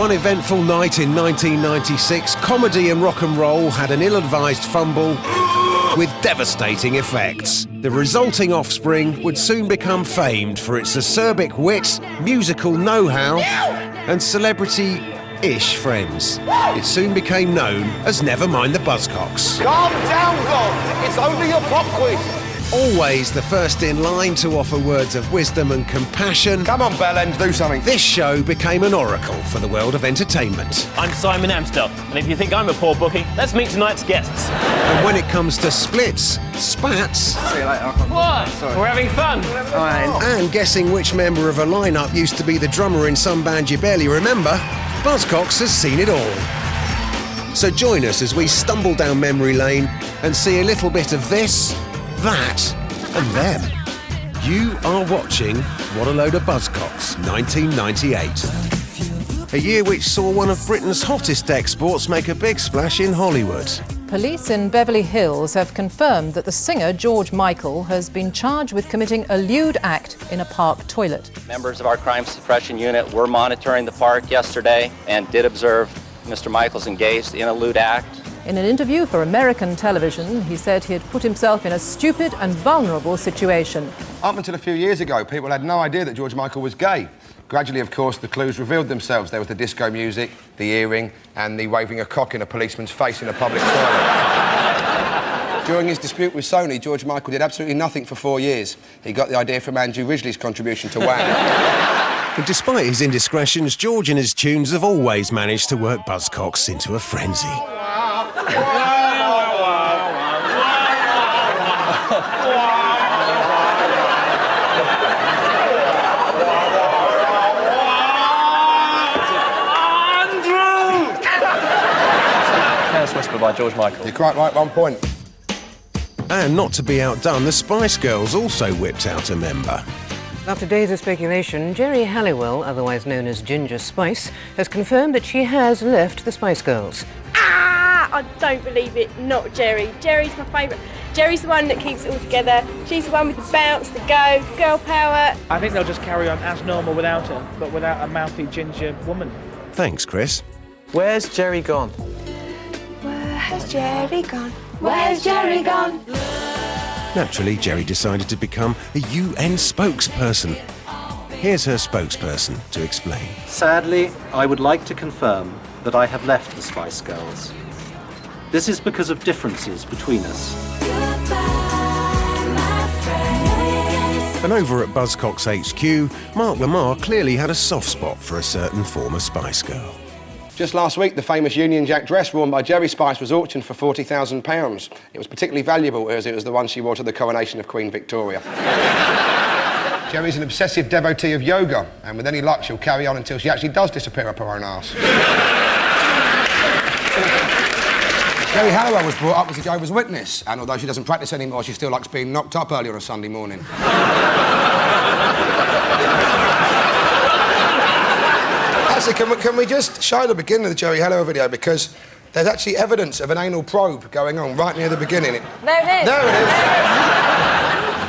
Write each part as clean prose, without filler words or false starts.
One eventful night in 1996, comedy and rock and roll had an ill-advised fumble with devastating effects. The resulting offspring would soon become famed for its acerbic wit, musical know-how, and celebrity-ish friends. It soon became known as Nevermind the Buzzcocks. Calm down, Rob. It's only a pop quiz. Always the first in line to offer words of wisdom and compassion, Come on, Bellend, do something. this show became an oracle for the world of entertainment. I'm Simon Amstel, and if you think I'm a poor bookie, let's meet tonight's guests. And when it comes to splits, spats, See you later. What? We're having fun. and guessing which member of a lineup used to be the drummer in some band you barely remember, Buzzcocks has seen it all. So join us as we stumble down memory lane and see a little bit of this, that, and them. You are watching What a Load of Buzzcocks, 1998. A year which saw one of Britain's hottest exports make a big splash in Hollywood. Police in Beverly Hills have confirmed that the singer George Michael has been charged with committing a lewd act in a park toilet. Members of our crime suppression unit were monitoring the park yesterday and did observe Mr. Michaels engaged in a lewd act. In an interview for American television, he said he had put himself in a stupid and vulnerable situation. Up until a few years ago, people had no idea that George Michael was gay. Gradually, of course, the clues revealed themselves. There was the disco music, the earring, and the waving a cock in a policeman's face in a public toilet. During his dispute with Sony, George Michael did absolutely nothing for 4 years. He got the idea from Andrew Ridgeley's contribution to Wham! And despite his indiscretions, George and his tunes have always managed to work Buzzcocks into a frenzy. Careless Whisper by George Michael. You're quite right, 1 point. And not to be outdone, the Spice Girls also whipped out a member. After days of speculation, Geri Halliwell, otherwise known as Ginger Spice, has confirmed that she has left the Spice Girls. I don't believe it. Not Geri. Geri's my favourite. Geri's the one that keeps it all together. She's the one with the bounce, the go, girl power. I think they'll just carry on as normal without her, but without a mouthy ginger woman. Thanks, Chris. Where's Jerry gone? Where has Geri gone? Where's Geri gone? Naturally, Geri decided to become a UN spokesperson. Here's her spokesperson to explain. Sadly, I would like to confirm that I have left the Spice Girls. This is because of differences between us. And over at Buzzcocks HQ, Mark Lamar clearly had a soft spot for a certain former Spice Girl. Just last week, the famous Union Jack dress worn by Geri Spice was auctioned for £40,000. It was particularly valuable as it was the one she wore to the coronation of Queen Victoria. Geri's an obsessive devotee of yoga, and with any luck, she'll carry on until she actually does disappear up her own arse. Geri Halliwell was brought up as a Jehovah's Witness, and although she doesn't practice anymore, she still likes being knocked up early on a Sunday morning. Actually, can we just show the beginning of the Geri Halliwell video, because there's actually evidence of an anal probe going on right near the beginning. There it is. There it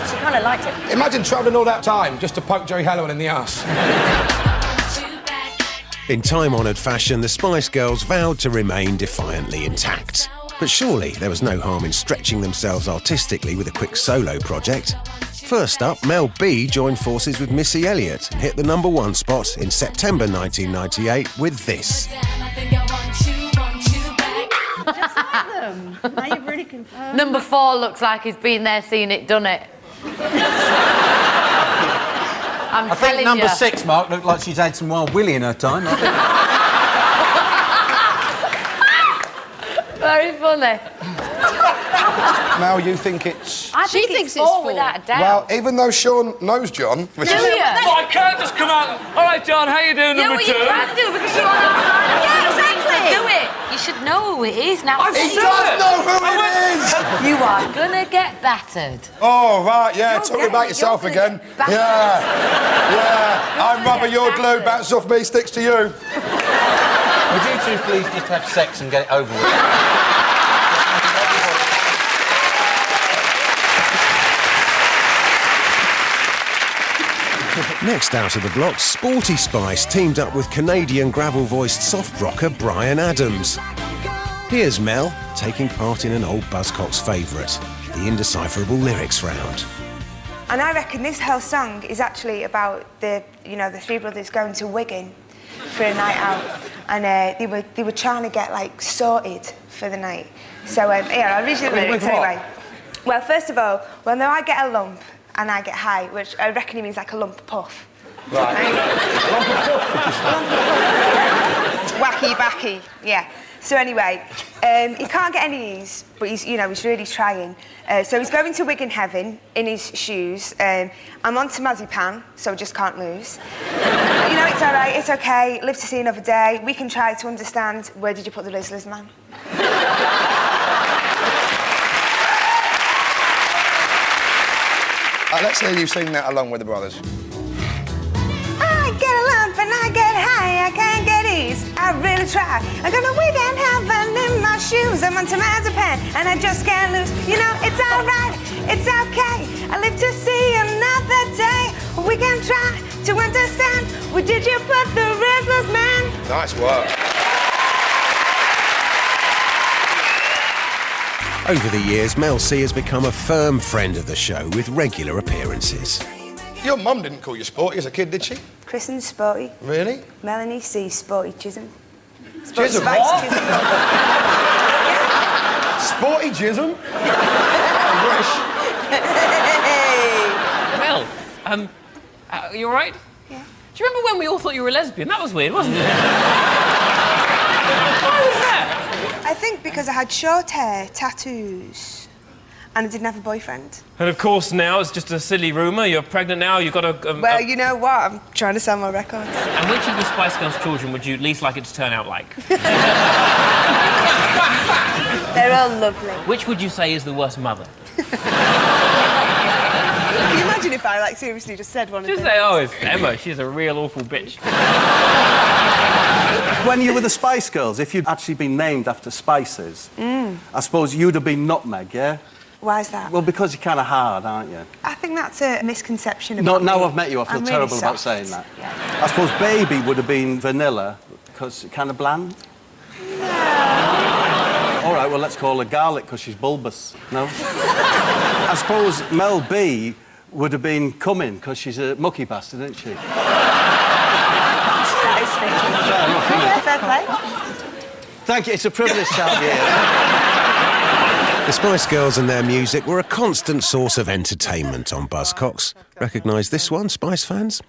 is. She kind of liked it. Imagine travelling all that time just to poke Geri Halliwell in the arse. In time-honoured fashion, the Spice Girls vowed to remain defiantly intact. But surely there was no harm in stretching themselves artistically with a quick solo project. First up, Mel B joined forces with Missy Elliott and hit the #1 spot in September 1998 with this. Now you've really confirmed. Number 4 looks like he's been there, seen it, done it. I think number 6, Mark, looked like she's had some Wild Willie in her time. Very funny. Mel, you think it's... I think it's 4 without a doubt. Well, even though Sean knows John... Do you? I can't just come out. All right, John, how you doing, Yeah, number well, 2? you can do because you're on outside. Yeah, exactly. Do it. You should know who it is now. He does know who it is! You are gonna get battered. Oh, right, yeah, talking about yourself again. Yeah, I'm rubber, you're glue, bounce off me, sticks to you. Would you two please just have sex and get it over with? Next out of the blocks, Sporty Spice teamed up with Canadian gravel-voiced soft rocker Bryan Adams. Here's Mel taking part in an old Buzzcocks favourite, the Indecipherable Lyrics Round. And I reckon this whole song is actually about the three brothers going to Wigan for a night out, and they were trying to get like sorted for the night. So I'll read you the lyrics anyway. Well, first of all, now I get a lump and I get high, which I reckon he means like a lump of puff. Right. Lump of puff. Wacky backy, yeah. So anyway, he can't get any of these, but he's really trying. So he's going to Wigan Heaven in his shoes. I'm on to Marzipan, so I just can't lose. It's all right, it's okay. Live to see another day. We can try to understand. Where did you put the Rizzlers, man? Let's hear you sing that along with the brothers. I get a lump and I get high, I can't get ease, I really try. I'm gonna Wigan Heaven in my shoes, I'm on to Marzipan and I just can't lose. It's alright, it's okay, I live to see another day. We can try to understand, where did you put the Rizzlers, man? Nice work. Over the years, Mel C has become a firm friend of the show with regular appearances. Your mum didn't call you Sporty as a kid, did she? Christened Sporty. Really? Melanie C. Sporty Chisholm. Chisholm? Spice What? Chisholm. Sporty Chisholm? Mel, you all right? Yeah. Do you remember when we all thought you were a lesbian? That was weird, wasn't it? Why was that? I think because I had short hair, tattoos, and I didn't have a boyfriend. And of course now it's just a silly rumour. You're pregnant now. You've got a. Well, you know what? I'm trying to sell my records. And which of the Spice Girls' children would you least like it to turn out like? They're all lovely. Which would you say is the worst mother? Can you imagine if I seriously just said one of them? Just say, oh, it's Emma. She's a real awful bitch. When you were the Spice Girls, if you'd actually been named after spices, I suppose you'd have been Nutmeg, yeah? Why is that? Well, because you're kind of hard, aren't you? I think that's a misconception No, about now me. I've met you, I feel I'm terrible really about soft. saying that. Yeah. I suppose Baby would have been Vanilla, because it's kind of bland. No. All right, well, let's call her Garlic, because she's bulbous. No? I suppose Mel B would have been Cumming, because she's a mucky bastard, isn't she? That is fair play. Thank you, it's a privilege to have you here. The Spice Girls and their music were a constant source of entertainment on Buzzcocks. Recognise this one, Spice fans?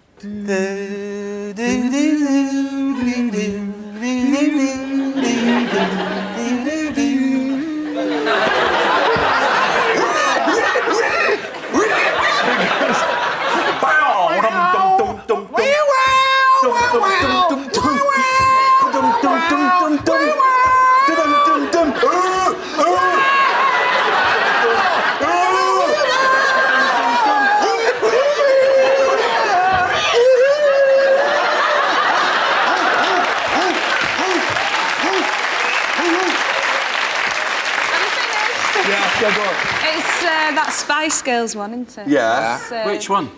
It's that Spice Girls one, isn't it? Yeah. It's, Which one?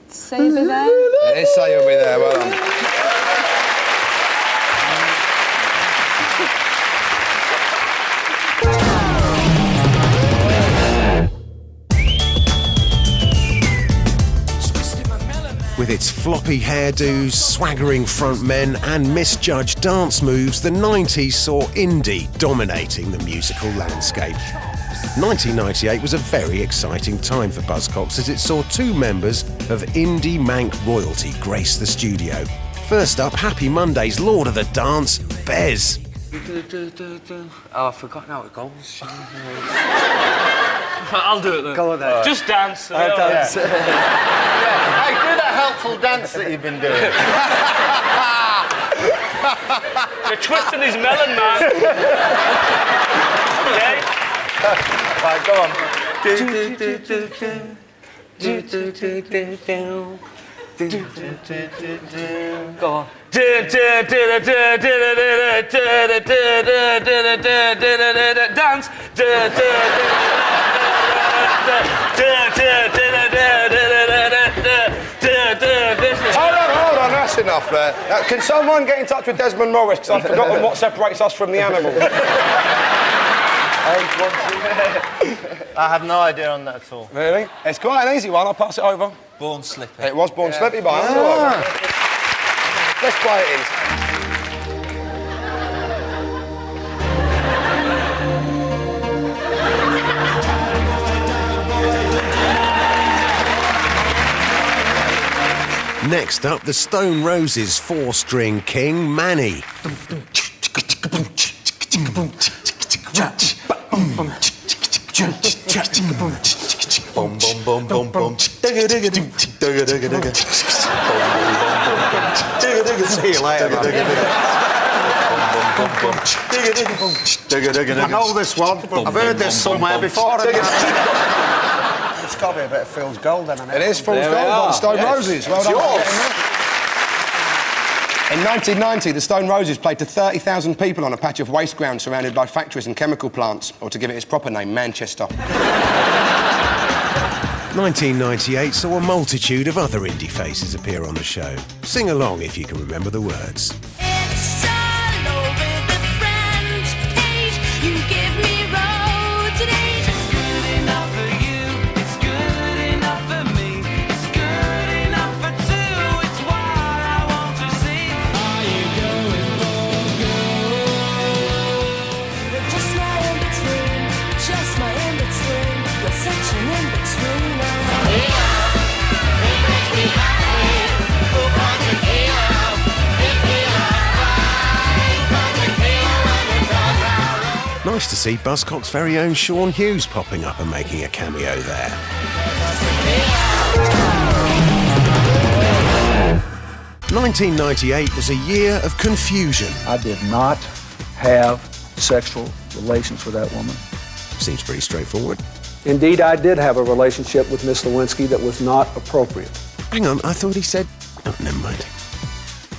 Say Over There. It is Say Over There, well done. With its floppy hairdos, swaggering frontmen and misjudged dance moves, the 90s saw indie dominating the musical landscape. 1998 was a very exciting time for Buzzcocks as it saw two members of indie mank royalty grace the studio. First up, Happy Monday's Lord of the Dance, Bez. Oh, I've forgotten how it goes. I'll do it then. Go on then. Just dance. I'll dance. Yeah. Hey, do that helpful dance that you've been doing. You're twisting his melon, man. Okay? Right, go on. Go on. Dance. enough there. Can someone get in touch with Desmond Morris, because I've forgotten what separates us from the animals. I have no idea on that at all. Really? It's quite an easy one. I'll pass it over. Born Slippy. It was Born Slippy by Underwood. Let's play it in. Next up, the Stone Roses four-string king, Manny. See you later, man. I know this one. I've heard this somewhere before. It's got to be a bit of Phil's Gold, then. It is Phil's Gold by the Stone Roses. Well done. In 1990, the Stone Roses played to 30,000 people on a patch of waste ground surrounded by factories and chemical plants, or to give it its proper name, Manchester. 1998 saw a multitude of other indie faces appear on the show. Sing along if you can remember the words. It's all over the front page. You give me roads and age. It's good enough for you. It's good enough for me. It's good enough for two. It's what I want to see. Are you going for gold? You're just my in-between. Just my in-between. You're such an in-between. Nice to see Buzzcocks' very own Sean Hughes popping up and making a cameo there. 1998 was a year of confusion. I did not have sexual relations with that woman. Seems pretty straightforward. Indeed, I did have a relationship with Miss Lewinsky that was not appropriate. Hang on, I thought he said... Oh, never mind.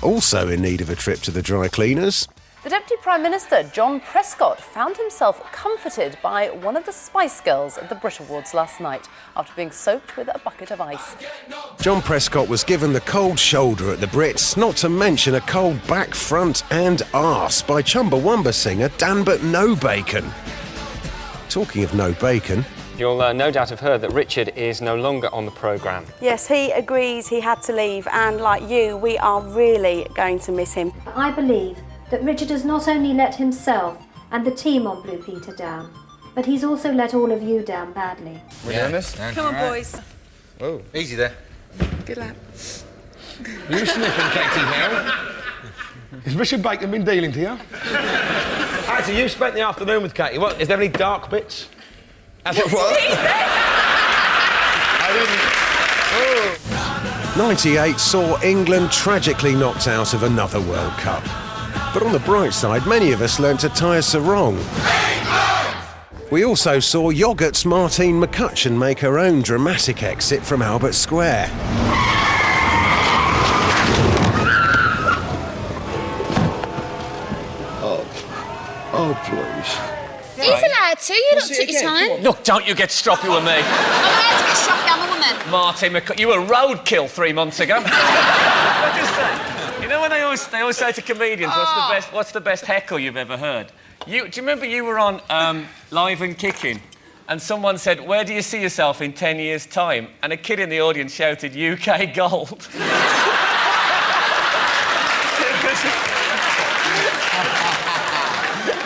Also in need of a trip to the dry cleaners... The Deputy Prime Minister, John Prescott, found himself comforted by one of the Spice Girls at the Brit Awards last night after being soaked with a bucket of ice. John Prescott was given the cold shoulder at the Brits, not to mention a cold back, front and arse by Chumbawamba singer Danbert No Bacon. Talking of no bacon... You'll no doubt have heard that Richard is no longer on the programme. Yes, he agrees he had to leave, and like you, we are really going to miss him. I believe that Richard has not only let himself and the team on Blue Peter down, but he's also let all of you down badly. We're doing this? Come on, boys. Oh, easy there. Good luck. You sniffing, Katie, now? Has Richard Bacon been dealing to you? Actually, you spent the afternoon with Katie. What, is there any dark bits? What? I didn't... 98 saw England tragically knocked out of another World Cup. But on the bright side, many of us learnt to tie a sarong. We also saw Yogurt's Martine McCutcheon make her own dramatic exit from Albert Square. Oh, please. He's allowed to. You don't take your time. Look, don't you get stroppy with me. I'm allowed to get stroppy. I'm a woman. Martin McCutcheon, you were roadkill 3 months ago. I just say, you know when they always say to comedians, what's the best heckle you've ever heard? Do you remember you were on Live and Kicking, and someone said, "Where do you see yourself in 10 years' time?" And a kid in the audience shouted, "UK Gold."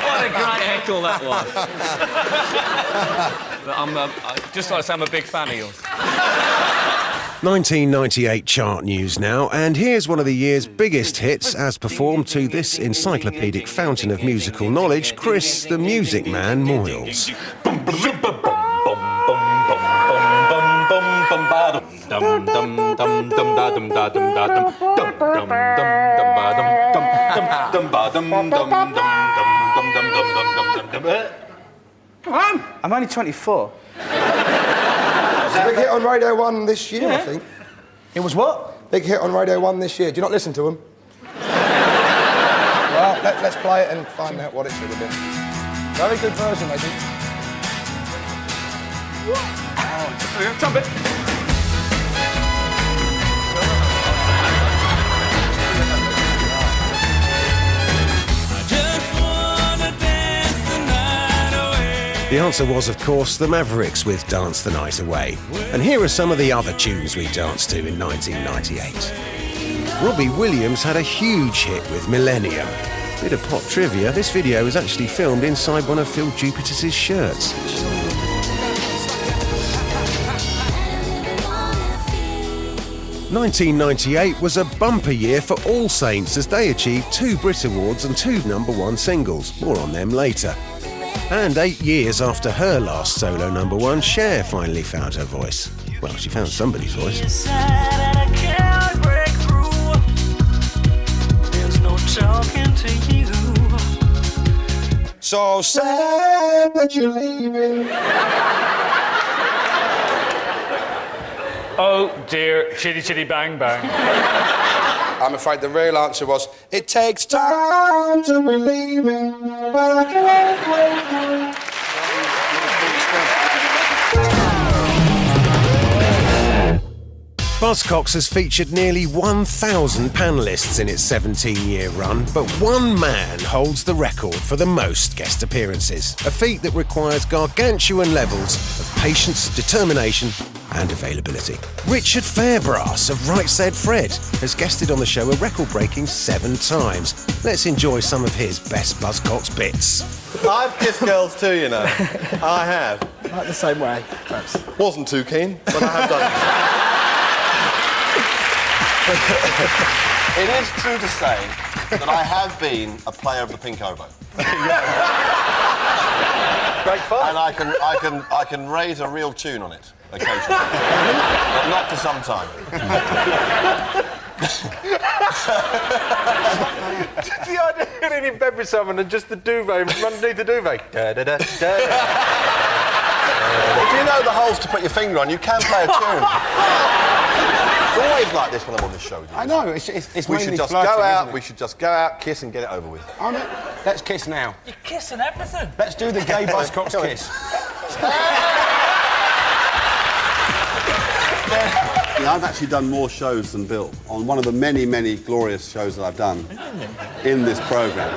What a great heckle that was. But I just want to say I'm a big fan of yours. 1998 chart news now, and here's one of the year's biggest hits as performed to this encyclopedic fountain of musical knowledge, Chris the Music Man Moyles. Come on! I'm only 24. It's a big hit on Radio 1 this year, I think. It was what? Big hit on Radio 1 this year. Do you not listen to them? Well, let's play it and find out what it should have been. Very good version, I think. Oh, trumpet. The answer was, of course, the Mavericks with Dance the Night Away. And here are some of the other tunes we danced to in 1998. Robbie Williams had a huge hit with Millennium. Bit of pop trivia, this video was actually filmed inside one of Phil Jupiter's shirts. ...1998 was a bumper year for All Saints as they achieved 2 Brit Awards and 2 #1 singles. More on them later. And 8 years after her last solo #1, Cher finally found her voice. Well, she found somebody's voice. So sad that you're leaving. Oh dear, chitty chitty bang bang. I'm afraid the real answer was, it takes time to be leaving, but I can't wait. Buzzcocks has featured nearly 1,000 panellists in its 17-year run, but one man holds the record for the most guest appearances, a feat that requires gargantuan levels of patience, determination and availability. Richard Fairbrass of Right Said Fred has guested on the show a record-breaking 7 times. Let's enjoy some of his best Buzzcocks bits. I've kissed girls too, you know. I have. Like the same way, perhaps. Wasn't too keen, but I have done it. It is true to say that I have been a player of the pink oboe. Great fun. And I can raise a real tune on it occasionally, but not for some time. The idea of getting in bed with someone and just the duvet from underneath the duvet. Da, da, da, da. If you know the holes to put your finger on, you can play a tune. It's always like this when I'm on this show. I know, it's we mainly should just flirting, go out. isn't it? We should just go out, kiss, and get it over with. Oh, no. Let's kiss now. You're kissing everything. Let's do the gay Buzzcocks kiss. Yeah, I've actually done more shows than Bill on one of the many, many glorious shows that I've done in this programme.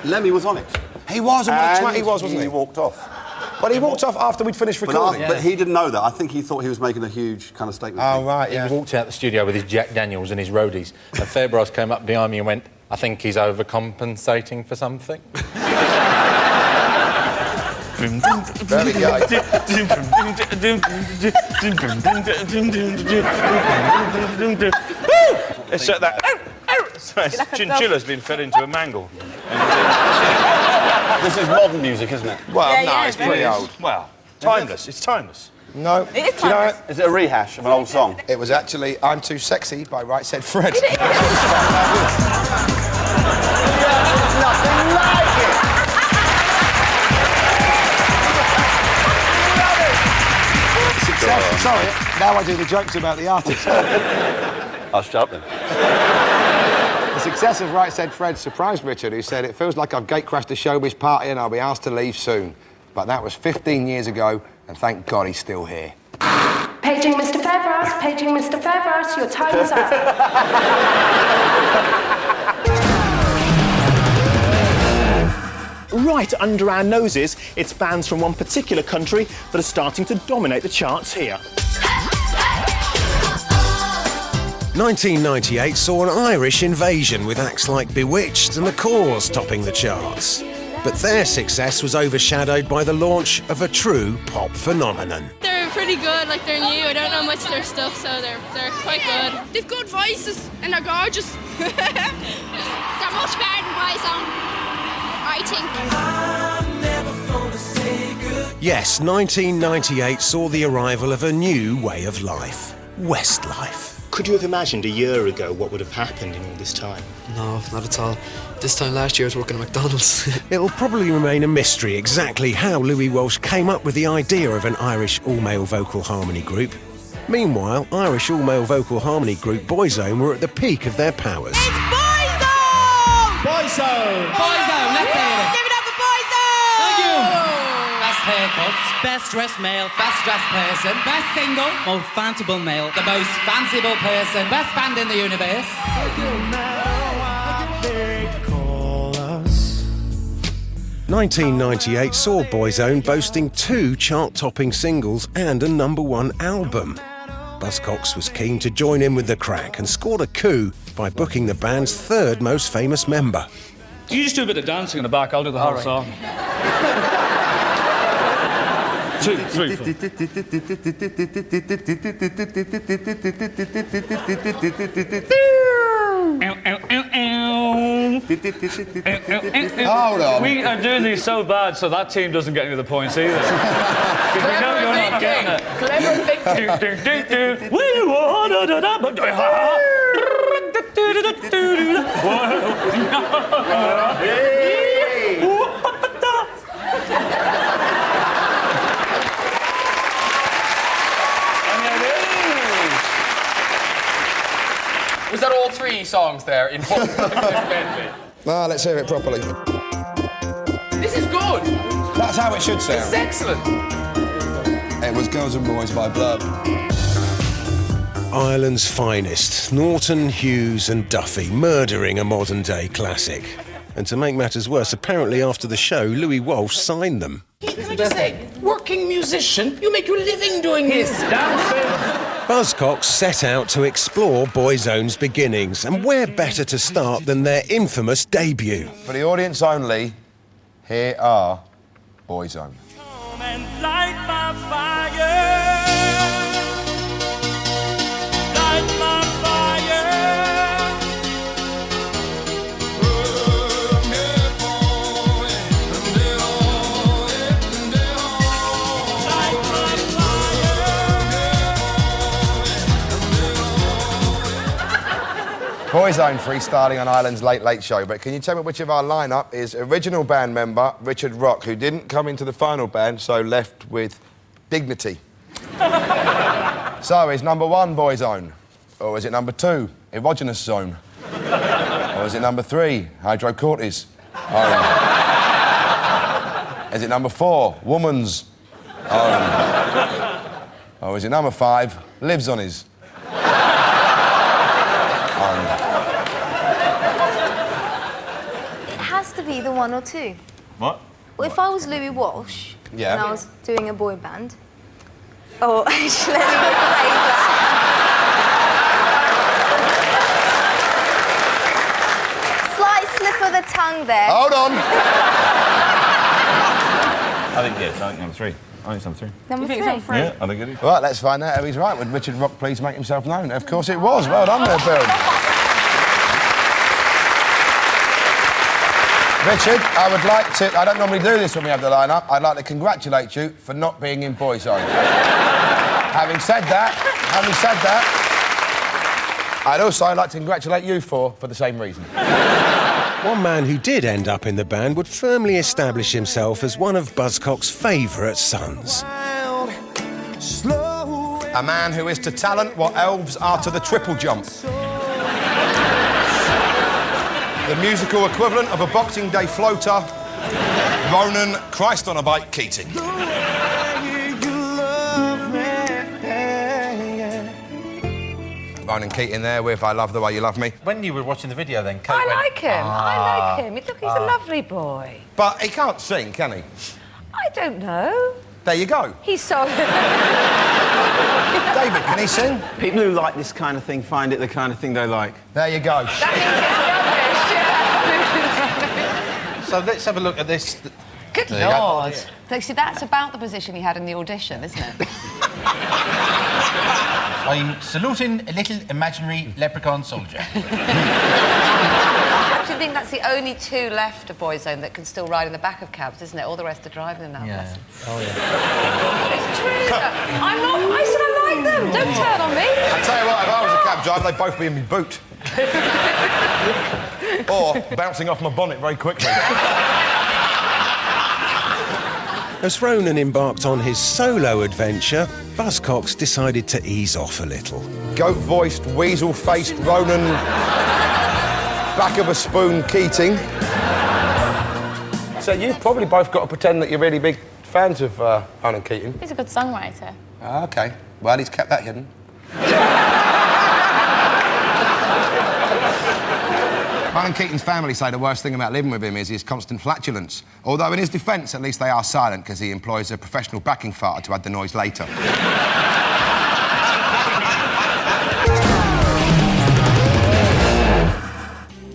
Lemmy was on it. He was, and what a twat he was, wasn't he? He walked off. But he walked off after we'd finished recording. But he didn't know that. I think he thought he was making a huge kind of statement. Oh, right, yeah. He walked out the studio with his Jack Daniels and his roadies, and Fairbrass came up behind me and went, I think he's overcompensating for something. Very gay. It's like that. Chinchilla's been fed into a mangle. This is modern music, isn't it? Well, Yeah, no, yeah, it's very pretty much. old. Well, timeless. It's timeless. No. It is Do you know timeless. it? Is it a rehash of an old song? It was actually I'm Too Sexy by Right Said Fred. Nothing like it. Success. Sorry, now I do the jokes about the artist. I'll shut up then. The success of Right Said Fred surprised Richard, who said, it feels like I've gatecrashed a showbiz party and I'll be asked to leave soon. But that was 15 years ago, and thank God he's still here. Paging Mr. Fairbrass, paging Mr. Fairbrass, your time is up. Right under our noses, it's bands from one particular country that are starting to dominate the charts here. 1998 saw an Irish invasion with acts like Bewitched and The Cause topping the charts. But their success was overshadowed by the launch of a true pop phenomenon. They're pretty good, like they're new. I don't know much of their stuff, so they're quite good. They've good voices and they're gorgeous. They're much better than Boyzone, I think. Yes, 1998 saw the arrival of a new way of life, Westlife. Could you have imagined a year ago what would have happened in all this time? No, not at all. This time last year I was working at McDonald's. It'll probably remain a mystery exactly how Louis Walsh came up with the idea of an Irish all-male vocal harmony group. Meanwhile, Irish all-male vocal harmony group Boyzone were at the peak of their powers. Boyzone! Boyzone! Boyzone, let's hear it. Give it up for Boyzone! Thank you! Best haircuts, best dressed male, best dressed person, best single, most fanciable male, the most fanciable person, best band in the universe. 1998 saw Boyzone boasting 2 chart-topping singles and a #1 album. Buzzcocks was keen to join in with the crack and scored a coup by booking the band's 3rd most famous member. You just do a bit of dancing in the back, I'll do the whole song. 2, 3, 4. Hold on. We are doing these so bad, so that team doesn't get any of the points either. Because we know you're not getting it. Clever thinking. We wanna do that, but Was that all 3 songs there in one medley? Ah, let's hear it properly. This is good. That's how it should This sound. is excellent. It was Girls and Boys by Blur. Ireland's finest, Norton, Hughes and Duffy, murdering a modern-day classic. And to make matters worse, apparently after the show, Louis Walsh signed them. Can I just say, working musician, you make your living doing this. Buzzcocks set out to explore Boyzone's beginnings, and where better to start than their infamous debut? For the audience only, here are Boyzone. Light my fire. Light my fire. Boyzone freestyling on Ireland's Late Late Show, but can you tell me which of our lineup is original band member Richard Rock, who didn't come into the final band, so left with dignity? So, is #1 Boyzone? Or is it #2, Erogenous Zone? Or is it #3, Hydrocortis? Is it #4, Woman's? Or is it #5, Lives on His? It has to be the 1 or 2. What? Well, if I was Louis Walsh Yeah. and I was doing a boy band. Oh, actually, let me rephrase that. Slight slip of the tongue there. Hold on. I think yes, I think #3. I think it's #3. Number 3. Yeah, I think it is. Right, let's find out if he's right. Would Richard Rock please make himself known? Of course it was. Well done there, Bill. Richard, I would like to... I don't normally do this when we have the line-up. I'd like to congratulate you for not being in Boyzone. Having said that, I'd also like to congratulate you for the same reason. One man who did end up in the band would firmly establish himself as one of Buzzcocks' favourite sons. A man who is to talent what elves are to the triple jump. The musical equivalent of a Boxing Day floater, Ronan Christ on a Bike Keating. Ronan Keating there with I Love the Way You Love Me. When you were watching the video then, Kate I went, like him. I like him. Look, he's a lovely boy. But he can't sing, can he? I don't know. There you go. He's so... David, can he sing? People who like this kind of thing find it the kind of thing they like. There you go. So let's have a look at this. Good There you go. Lord. See, that's about the position he had in the audition, isn't it? I'm saluting a little imaginary leprechaun soldier. I actually think that's the only 2 left of Boyzone that can still ride in the back of cabs, isn't it? All the rest are driving them now. Yeah. Oh, yeah. It's true. I'm not... I said I like them. Don't turn on me. I tell you what, if I was a cab driver, they'd both be in my boot. Or bouncing off my bonnet very quickly. As Ronan embarked on his solo adventure, Buzzcocks decided to ease off a little. Goat-voiced, weasel-faced Ronan... back of a spoon Keating. So you've probably both got to pretend that you're really big fans of Ronan Keating. He's a good songwriter. Ah, OK. Well, he's kept that hidden. Ronan Keating's family say the worst thing about living with him is his constant flatulence. Although in his defence, at least they are silent because he employs a professional backing farter to add the noise later.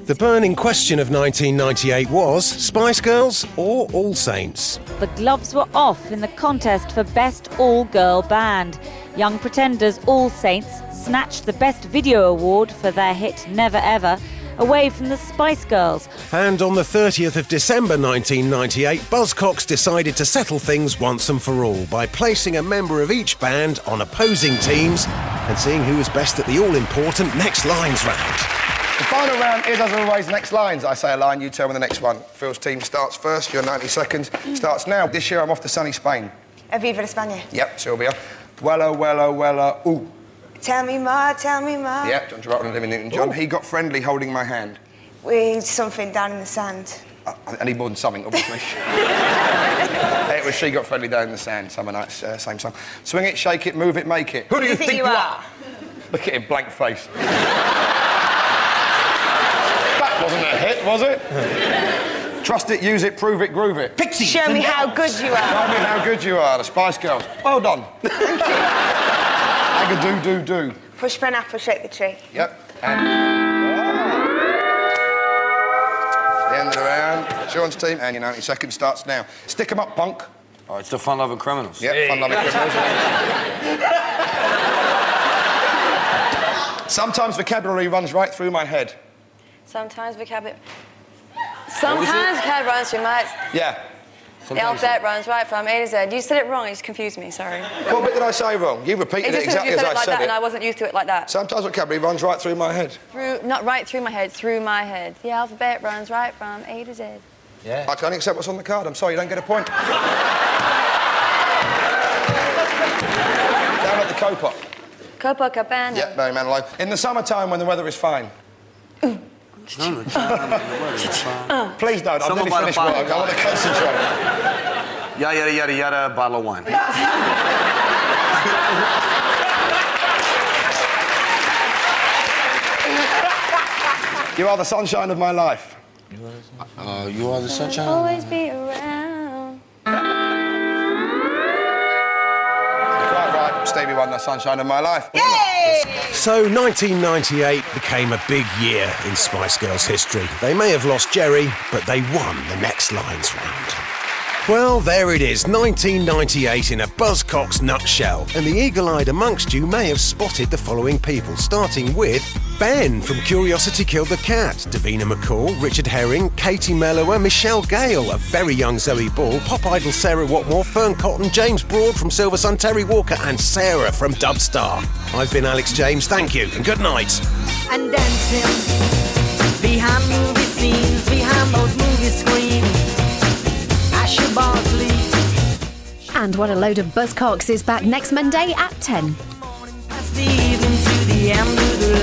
The burning question of 1998 was Spice Girls or All Saints? The gloves were off in the contest for Best All-Girl Band. Young Pretenders All Saints snatched the Best Video Award for their hit Never Ever away from the Spice Girls. And on the 30th of December 1998, Buzzcocks decided to settle things once and for all by placing a member of each band on opposing teams and seeing who was best at the all-important Next Lines round. The final round is, as always, Next Lines. I say a line, you tell me the next one. Phil's team starts first, your 90 seconds starts now. This year I'm off to sunny Spain. Viva España. Yep, Sylvia. Wella, ooh. Tell me more, tell me more. Yep, John Travolta and Olivia Newton-John. He got friendly holding my hand. We something down in the sand. I need more than something, obviously. It was She Got Friendly Down in the Sand, Summer Nights, same song. Swing it, shake it, move it, make it. Who do you think you are? Look at him, blank face. That wasn't a hit, was it? Trust it, use it, prove it, groove it. Pixie. Show me how good you are. Show me how good you are, the Spice Girls. Well done. Thank you. Do. Push pineapple, shake the tree. Yep. And... The end of the round. Sean's team, and your 90 seconds starts now. Stick 'em up, punk. Oh, it's the fun-loving criminals. Yep, fun-loving criminals. Sometimes vocabulary runs right through my head. Sometimes vocabulary runs through my head. Yeah. The alphabet runs right from A to Z. You said it wrong, you just confused me, sorry. What bit did I say wrong? You repeated it exactly as I like said that, it. and I wasn't used to it like that. Sometimes vocabulary runs right through my head. Not right through my head, through my head. The alphabet runs right from A to Z. Yeah. I can't accept what's on the card. I'm sorry, you don't get a point. Down at the Copop. Copacabana. Yep, Barry Manilow. In the summertime when the weather is fine. Please don't, I've nearly finished work. I want to concentrate. Yada, yada, yada, bottle of wine. You are the sunshine of my life. You are the sunshine. Always be around. Quite right, Stevie Wonder, sunshine of my life. Yay! So 1998 became a big year in Spice Girls history. They may have lost Jerry, but they won the Next Lines round. Well, there it is, 1998 in a Buzzcocks nutshell. And the eagle-eyed amongst you may have spotted the following people, starting with Ben from Curiosity Killed the Cat, Davina McCall, Richard Herring, Katie Mellower, Michelle Gale, a very young Zoe Ball, pop idol Sarah Watmore, Fern Cotton, James Broad from Silver Sun, Terry Walker and Sarah from Dubstar. I've been Alex James, thank you and good night. And dancing behind movie scenes, behind those movie screens. And What a Load of Buzzcocks is back next Monday at 10. Even to the end of the